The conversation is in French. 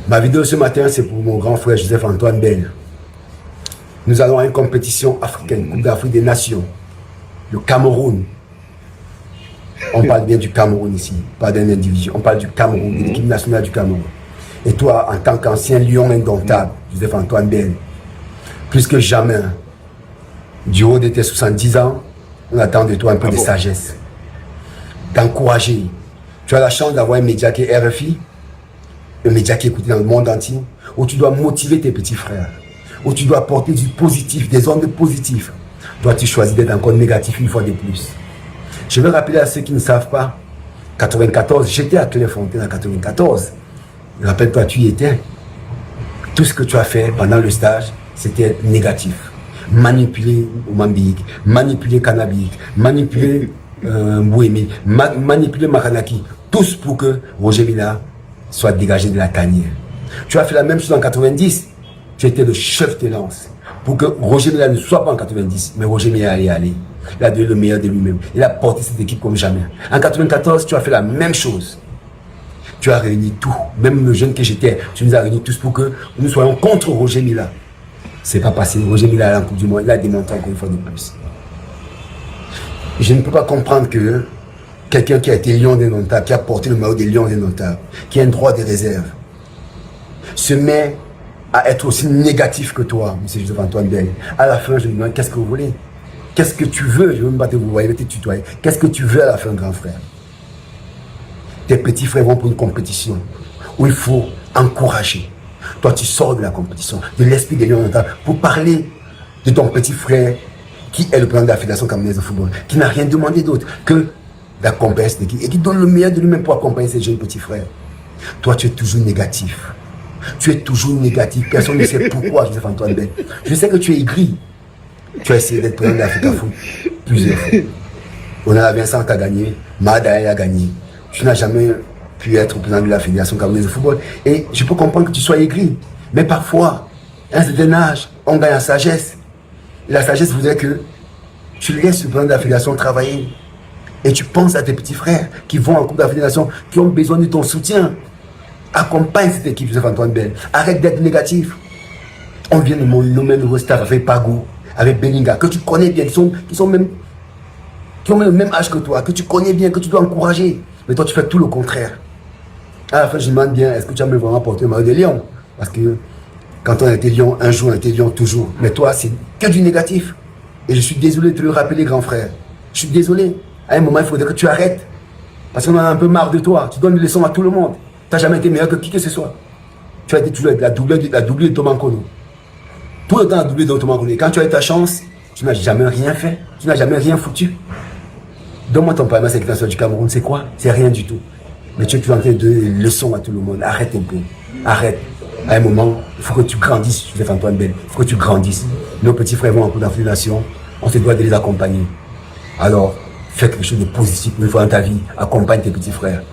Ma vidéo ce matin, c'est pour mon grand frère Joseph-Antoine Bell. Nous allons à une compétition africaine, Coupe d'Afrique des Nations. Le Cameroun. On parle bien du Cameroun ici, pas d'un individu. On parle du Cameroun, de l'équipe nationale du Cameroun. Et toi, en tant qu'ancien lion indomptable, Joseph-Antoine Bell, plus que jamais, du haut de tes 70 ans, on attend de toi un peu de sagesse, d'encourager. Tu as la chance d'avoir un média qui est RFI, un média qui est écouté dans le monde entier, où tu dois motiver tes petits frères, où tu dois apporter du positif, des ondes positives. Dois-tu choisir d'être encore négatif une fois de plus? Je veux rappeler à ceux qui ne savent pas, 94, j'étais à Clairefontaine en 94. Rappelle-toi, tu y étais. Tout ce que tu as fait pendant le stage, c'était négatif. Manipuler Mambik, manipuler Kanabik, manipuler Mbouémi, manipuler Maranaki. Tous pour que Roger Mila soit dégagé de la tanière. Tu as fait la même chose en 90. Tu étais le chef de lance. Pour que Roger Mila ne soit pas en 90, mais Roger Mila allait aller. Il a donné le meilleur de lui-même. Il a porté cette équipe comme jamais. En 94, tu as fait la même chose. Tu as réuni tout. Même le jeune que j'étais, tu nous as réunis tous pour que nous soyons contre Roger Mila. C'est pas passé. Roger Mila à la Coupe du Monde. Il a démontré encore une fois de plus. Je ne peux pas comprendre que quelqu'un qui a été lion indomptable, qui a porté le maillot des lions indomptables, qui a un droit de réserve, se met à être aussi négatif que toi, M. Joseph-Antoine Bell. À la fin, je me demande, qu'est-ce que vous voulez? Qu'est-ce que tu veux? Je veux me battre, vous voyez, te tutoyer. Qu'est-ce que tu veux à la fin, grand frère? Tes petits frères vont pour une compétition où il faut encourager. Toi, tu sors de la compétition, de l'esprit des lions indomptables, pour parler de ton petit frère qui est le président de la Fédération camerounaise de football, qui n'a rien demandé d'autre que d'accompagner cette équipe et qui donne le meilleur de lui-même pour accompagner ses jeunes petits frères. Toi, tu es toujours négatif. Tu es toujours négatif. Personne ne sait pourquoi, Joseph-Antoine Bell. Je sais que tu es aigri. Tu as essayé d'être président de l'Africa Foot plusieurs fois. On a Vincent qui a gagné, Madaï a gagné. Tu n'as jamais pu être président de la Fédération camerounaise de football. Et je peux comprendre que tu sois aigri. Mais parfois, à un certain âge, on gagne en sagesse. Et la sagesse voudrait que tu laisses le président de la Fédération travailler. Et tu penses à tes petits frères qui vont en Coupe d'Afrique des Nations, qui ont besoin de ton soutien. Accompagne cette équipe, Joseph-Antoine Bell. Arrête d'être négatif. On vient de nommer un nouveau staff avec Pagou, avec Belinga, que tu connais bien, qui ont même le même âge que toi, que tu connais bien, que tu dois encourager. Mais toi, tu fais tout le contraire. À la fin, je demande bien, est-ce que tu as même vraiment porté le maillot de Lion? Parce que quand on a été Lion un jour, on a été Lion toujours. Mais toi, c'est que du négatif. Et je suis désolé de te le rappeler, grand frère. Je suis désolé. À un moment, il faudrait que tu arrêtes. Parce qu'on en a un peu marre de toi. Tu donnes des leçons à tout le monde. Tu n'as jamais été meilleur que qui que ce soit. Tu as été toujours la doublure de Thomas Nkono. Tout le temps la doublure de Thomas Nkono. Quand tu as eu ta chance, tu n'as jamais rien fait. Tu n'as jamais rien foutu. Donne-moi ton palmarès avec la du Cameroun. C'est quoi? C'est rien du tout. Mais tu es toujours en train de donner des leçons à tout le monde. Arrête un peu. Arrête. À un moment, il faut que tu grandisses, Joseph-Antoine Bell. Il faut que tu grandisses. Nos petits frères vont en Coupe d'Afrique des Nations. On se doit de les accompagner. Alors, fais quelque chose de positif une fois dans ta vie. Accompagne tes petits frères.